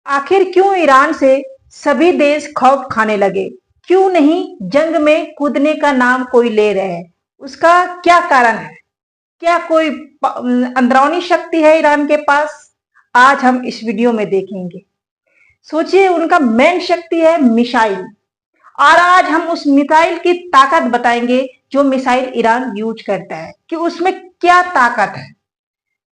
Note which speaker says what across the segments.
Speaker 1: आखिर क्यों ईरान से सभी देश खौफ खाने लगे? क्यों नहीं जंग में कूदने का नाम कोई ले रहे हैं? उसका क्या कारण है? क्या कोई अंदरूनी शक्ति है ईरान के पास? आज हम इस वीडियो में देखेंगे। सोचिए, उनका मेन शक्ति है मिसाइल, और आज हम उस मिसाइल की ताकत बताएंगे जो मिसाइल ईरान यूज करता है, कि उसमें क्या ताकत है।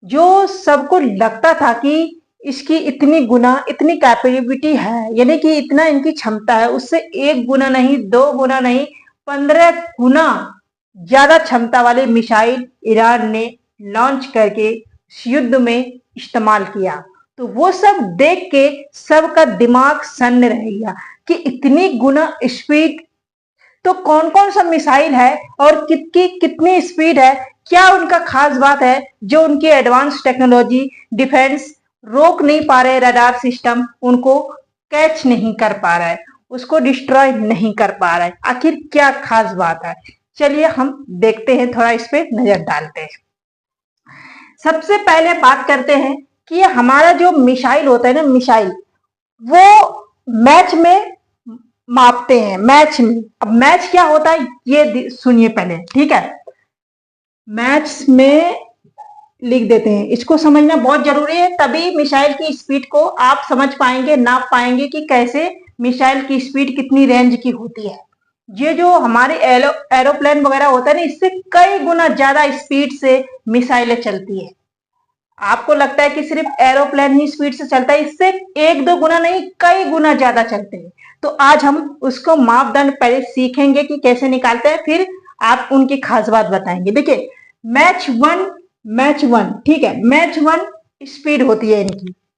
Speaker 1: जो सबको लगता था कि इसकी इतनी गुना, इतनी कैपेबिलिटी है, यानी कि इतना इनकी क्षमता है, उससे 1 गुना नहीं, 2 गुना नहीं, 15 गुना ज्यादा क्षमता वाले मिसाइल ईरान ने लॉन्च करके युद्ध में इस्तेमाल किया। तो वो सब देख के सबका दिमाग सन्न रह गया कि इतनी गुना स्पीड, तो कौन कौन सा मिसाइल है और कितनी स्पीड है, क्या उनका खास बात है जो उनकी एडवांस टेक्नोलॉजी डिफेंस रोक नहीं पा रहे, रडार सिस्टम उनको कैच नहीं कर पा रहा है, उसको डिस्ट्रॉय नहीं कर पा रहा है। आखिर क्या खास बात है, चलिए हम देखते हैं, थोड़ा इस पे नजर डालते हैं। सबसे पहले बात करते हैं कि हमारा जो मिसाइल होता है ना, मिसाइल वो मैच में मापते हैं, मैच में। अब मैच क्या होता है ये सुनिए पहले, ठीक है। मैच में लिख देते हैं, इसको समझना बहुत जरूरी है, तभी मिसाइल की स्पीड को आप समझ पाएंगे, नाप पाएंगे कि कैसे मिसाइल की स्पीड कितनी रेंज की होती है। ये जो हमारे एरोप्लेन वगैरह होता है ना, इससे कई गुना ज्यादा स्पीड से मिसाइलें चलती है। आपको लगता है कि सिर्फ एरोप्लेन ही स्पीड से चलता है, इससे 1-2 गुना नहीं, कई गुना ज्यादा चलते हैं। तो आज हम उसको मापदंड पहले सीखेंगे कि कैसे निकालते हैं, फिर आप उनकी खास बात बताएंगे। देखिए, मैच वन, ठीक है, मैच 1 स्पीड होती है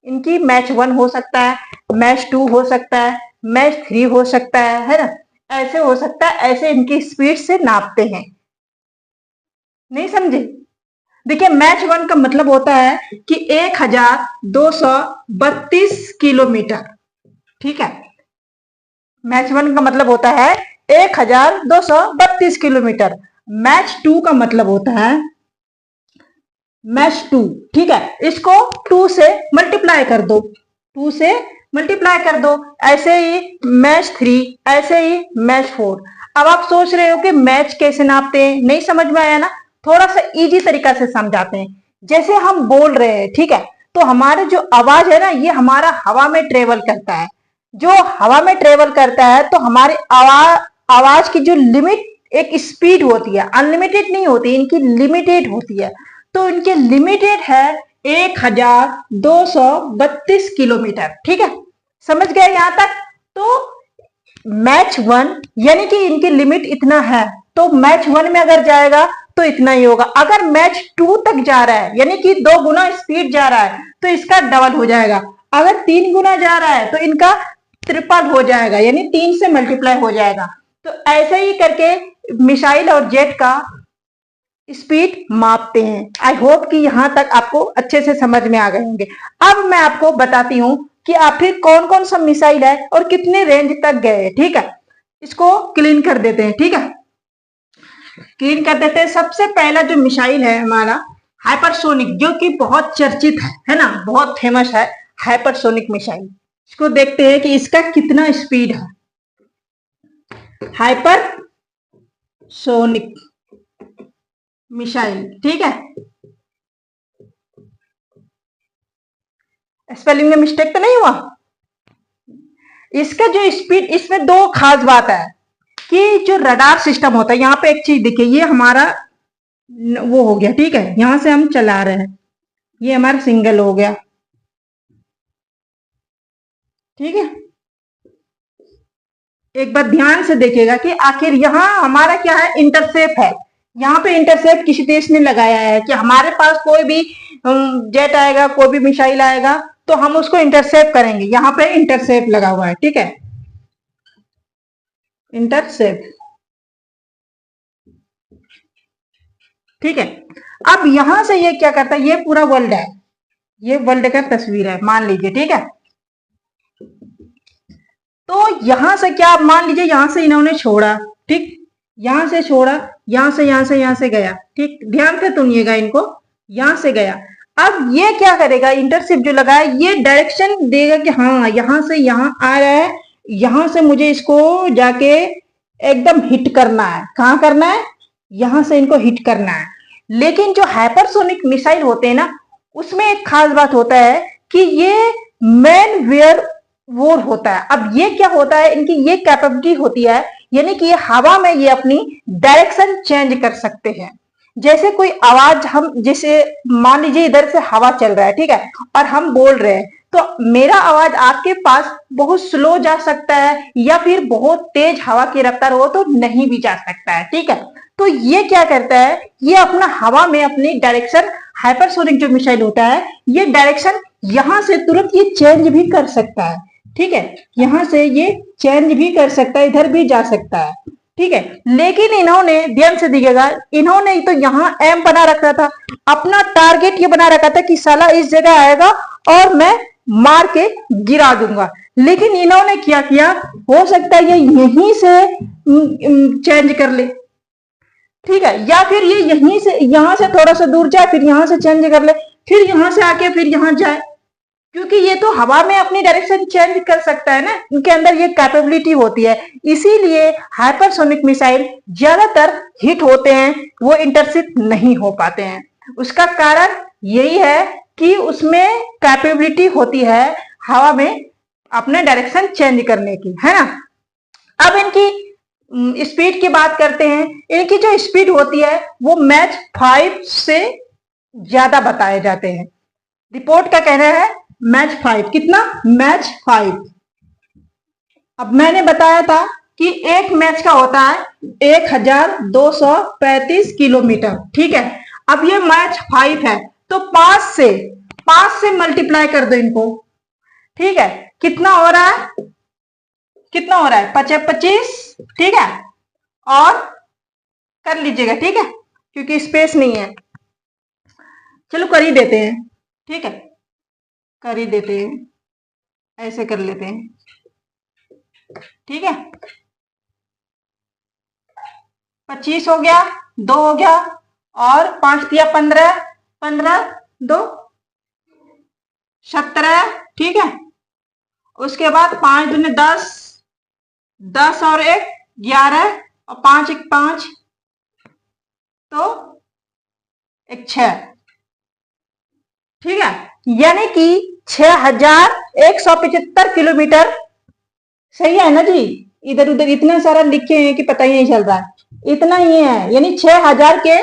Speaker 1: इनकी मैच 1 हो सकता है, मैच 2 हो सकता है, मैच 3 हो सकता है ना, ऐसे हो सकता है, ऐसे इनकी स्पीड से नापते हैं। नहीं समझे? देखिए, मैच 1 का मतलब होता है कि 1232 किलोमीटर, ठीक है। मैच 1 का मतलब होता है 1232 किलोमीटर। मैच 2 का मतलब होता है मैच 2, ठीक है, इसको 2 से मल्टीप्लाई कर दो, 2 से मल्टीप्लाई कर दो। ऐसे ही मैच 3, ऐसे ही मैच 4। अब आप सोच रहे हो कि मैच कैसे नापते हैं, नहीं समझ में आया ना? थोड़ा सा इजी तरीका से समझाते हैं। जैसे हम बोल रहे हैं, ठीक है, तो हमारे जो आवाज है ना, ये हमारा हवा में ट्रेवल करता है। जो हवा में ट्रेवल करता है तो हमारी आवाज की जो लिमिट, एक स्पीड होती है, अनलिमिटेड नहीं होती, इनकी लिमिटेड होती है। तो इनके लिमिटेड है 1232 किलोमीटर, ठीक है। समझ गए यहां तक? तो मैच 1 यानी कि इनकी लिमिट इतना है, तो मैच 1 में अगर जाएगा तो इतना ही होगा। अगर मैच 2 तक जा रहा है, यानी कि 2 गुना स्पीड जा रहा है, तो इसका डबल हो जाएगा। अगर 3 गुना जा रहा है तो इनका ट्रिपल हो जाएगा, यानी 3 से मल्टीप्लाई हो जाएगा। तो ऐसे ही करके मिसाइल और जेट का स्पीड मापते हैं। आई होप कि यहां तक आपको अच्छे से समझ में आ गए होंगे। अब मैं आपको बताती हूं कि आखिर कौन कौन सा मिसाइल है और कितने रेंज तक गए, ठीक है। इसको क्लीन कर देते हैं, ठीक है, क्लीन कर देते हैं। सबसे पहला जो मिसाइल है हमारा हाइपरसोनिक, जो कि बहुत चर्चित है ना, बहुत फेमस है हाइपरसोनिक मिसाइल। इसको देखते हैं कि इसका कितना स्पीड है। हाइपरसोनिक मिसाइल, ठीक है, स्पेलिंग में मिस्टेक तो नहीं हुआ? इसका जो स्पीड, इसमें 2 खास बात है कि जो रडार सिस्टम होता है, यहां पे एक चीज देखिए, ये हमारा वो हो गया, ठीक है, यहां से हम चला रहे हैं, ये हमारा सिंगल हो गया, ठीक है। एक बार ध्यान से देखिएगा कि आखिर यहां हमारा क्या है, इंटरसेप्ट है। यहाँ पे इंटरसेप्ट किसी देश ने लगाया है कि हमारे पास कोई भी जेट आएगा, कोई भी मिसाइल आएगा, तो हम उसको इंटरसेप्ट करेंगे। यहाँ पे इंटरसेप्ट लगा हुआ है, ठीक है, इंटरसेप्ट, ठीक है। अब यहां से ये क्या करता है, ये पूरा वर्ल्ड है, ये वर्ल्ड का तस्वीर है मान लीजिए, ठीक है। तो यहां से क्या, मान लीजिए यहां से इन्होंने छोड़ा, ठीक, यहां से छोड़ा, यहां से गया, ठीक, ध्यान से सुनिएगा इनको, यहां से गया। अब ये क्या करेगा, इंटरसेप्ट जो लगा है ये डायरेक्शन देगा कि हाँ यहां से यहां आ रहा है, यहां से मुझे इसको जाके एकदम हिट करना है। कहाँ करना है, यहां से इनको हिट करना है। लेकिन जो हाइपरसोनिक मिसाइल होते हैं ना, उसमें एक खास बात होता है कि ये मैन वेयर वोर होता है। अब ये क्या होता है, इनकी ये कैपेबिलिटी होती है, यानी कि ये हवा में ये अपनी डायरेक्शन चेंज कर सकते हैं। जैसे कोई आवाज, हम जैसे मान लीजिए इधर से हवा चल रहा है, ठीक है, और हम बोल रहे हैं, तो मेरा आवाज आपके पास बहुत स्लो जा सकता है, या फिर बहुत तेज हवा की रफ्तार हो तो नहीं भी जा सकता है, ठीक है। तो ये क्या करता है, ये अपना हवा में अपनी डायरेक्शन, हाइपरसोनिक जो मिसाइल होता है, ये डायरेक्शन यहां से तुरंत ये चेंज भी कर सकता है, ठीक है, यहां से ये चेंज भी कर सकता है, इधर भी जा सकता है, ठीक है। लेकिन इन्होंने, ध्यान से देखिएगा, इन्होंने तो यहाँ एम बना रखा था, अपना टारगेट ये बना रखा था कि साला इस जगह आएगा और मैं मार के गिरा दूंगा। लेकिन इन्होंने क्या किया, हो सकता है ये यहीं से चेंज कर ले, ठीक है, या फिर ये यहीं से, यहां से थोड़ा सा दूर जाए, फिर यहां से चेंज कर ले, फिर यहां से आके फिर यहां जाए, क्योंकि ये तो हवा में अपनी डायरेक्शन चेंज कर सकता है ना, इनके अंदर ये कैपेबिलिटी होती है। इसीलिए हाइपरसोनिक मिसाइल ज्यादातर हिट होते हैं, वो इंटरसेप्ट नहीं हो पाते हैं। उसका कारण यही है कि उसमें कैपेबिलिटी होती है हवा में अपने डायरेक्शन चेंज करने की, है ना। अब इनकी स्पीड की बात करते हैं। इनकी जो स्पीड होती है वो मैच 5 से ज्यादा बताए जाते हैं। रिपोर्ट का कहना है मैच 5, कितना, मैच 5। अब मैंने बताया था कि एक मैच का होता है 1235 किलोमीटर, ठीक है। अब ये मैच 5 है, तो 5 से मल्टीप्लाई कर दो इनको, ठीक है, कितना हो रहा है, कितना हो रहा है, 25, ठीक है, और कर लीजिएगा, ठीक है, क्योंकि स्पेस नहीं है। चलो कर ही देते हैं, ठीक है, कर ही देते हैं, ऐसे कर लेते हैं, ठीक है। 25 हो गया, 2 हो गया, और 5 दिया 15, 15 2 17, ठीक है। उसके बाद 5 दूने 10, 10 और 1 11, और 5 1 5, तो 1 6, ठीक है, यानी कि 6175 किलोमीटर। सही है ना जी, इधर उधर इतना सारा लिखे हैं कि पता ही नहीं चल रहा है, इतना ही है, यानी 6000 के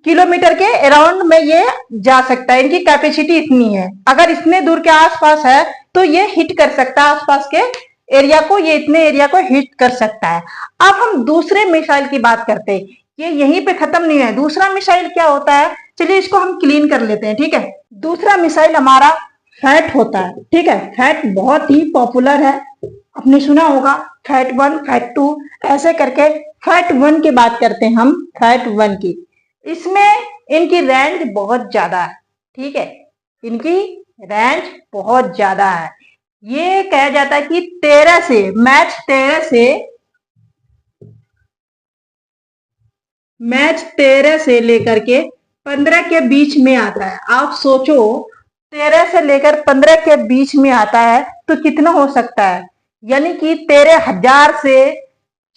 Speaker 1: किलोमीटर के अराउंड में ये जा सकता है। इनकी कैपेसिटी इतनी है, अगर इतने दूर के आसपास है तो ये हिट कर सकता है आसपास के एरिया को, ये इतने एरिया को हिट कर सकता है। अब हम दूसरे मिसाइल की बात करते हैं, ये यहीं पे खत्म नहीं है। दूसरा मिसाइल क्या होता है, चलिए इसको हम क्लीन कर लेते हैं, ठीक है। दूसरा मिसाइल हमारा फैट होता है, ठीक है। फैट बहुत ही पॉपुलर है, आपने सुना होगा, फैट 1, फैट 2, ऐसे करके। फैट 1 की बात करते हैं हम, फैट 1 की। इसमें इनकी रेंज बहुत ज्यादा है, ठीक है, इनकी रेंज बहुत ज्यादा है। ये कहा जाता है कि 13 से, मैच 13 से लेकर के 15 के बीच में आता है। आप सोचो 13 से लेकर 15 के बीच में आता है तो कितना हो सकता है, यानी कि 13,000 से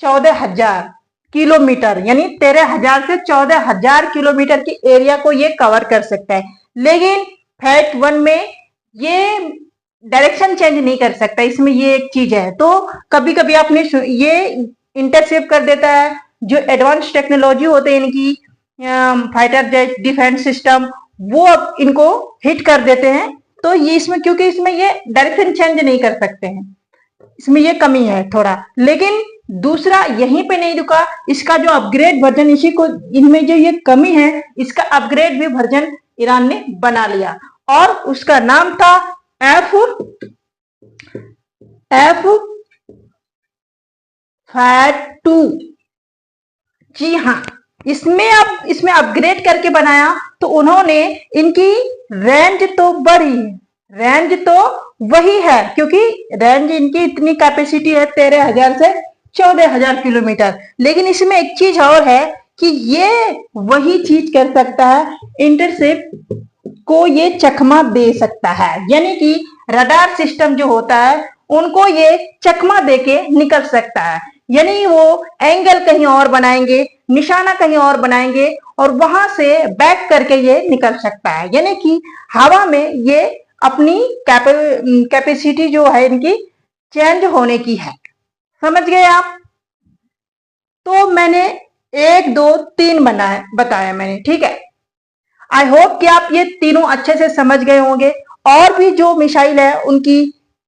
Speaker 1: 14,000 किलोमीटर, यानी 13,000 से 14,000 किलोमीटर की एरिया को ये कवर कर सकता है। लेकिन फैट 1 में ये डायरेक्शन चेंज नहीं कर सकता, इसमें ये एक चीज है। तो कभी कभी आपने ये इंटरसेप्ट कर देता है, जो एडवांस टेक्नोलॉजी होते हैं इनकी, फाइटर जेट डिफेंस सिस्टम, वो अब इनको हिट कर देते हैं। तो ये इसमें, क्योंकि इसमें ये डायरेक्शन चेंज नहीं कर सकते हैं, इसमें ये कमी है थोड़ा। लेकिन दूसरा यहीं पे नहीं रुका, इसका जो अपग्रेड वर्जन, इसी को, इनमें जो ये कमी है, इसका अपग्रेड भी वर्जन ईरान ने बना लिया, और उसका नाम था एफ फैट 2। जी हाँ, इसमें अपग्रेड करके बनाया, तो उन्होंने इनकी रेंज तो बढ़ी, रेंज तो वही है, क्योंकि रेंज इनकी इतनी कैपेसिटी है 13,000 से 14,000 किलोमीटर। लेकिन इसमें एक चीज और है कि ये वही चीज कर सकता है इंटरसेप्ट को ये चकमा दे सकता है, यानी कि रडार सिस्टम जो होता है उनको ये चकमा देके निकल सकता है, यानी वो एंगल कहीं और बनाएंगे, निशाना कहीं और बनाएंगे और वहां से बैक करके ये निकल सकता है, यानी कि हवा में ये अपनी कैपेसिटी जो है इनकी चेंज होने की है। समझ गए आप? तो मैंने 1 2 3 बताया मैंने, ठीक है। आई होप कि आप ये तीनों अच्छे से समझ गए होंगे। और भी जो मिसाइल है उनकी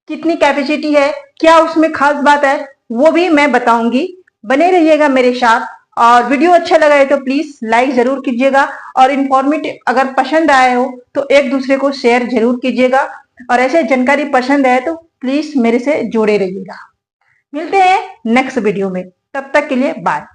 Speaker 1: कितनी कैपेसिटी है, क्या उसमें खास बात है, वो भी मैं बताऊंगी। बने रहिएगा मेरे साथ। और वीडियो अच्छा लगा है तो प्लीज लाइक जरूर कीजिएगा और इन्फॉर्मेटिव अगर पसंद आए हो तो एक दूसरे को शेयर जरूर कीजिएगा। और ऐसे जानकारी पसंद है तो प्लीज मेरे से जुड़े रहिएगा। मिलते हैं नेक्स्ट वीडियो में, तब तक के लिए बाय।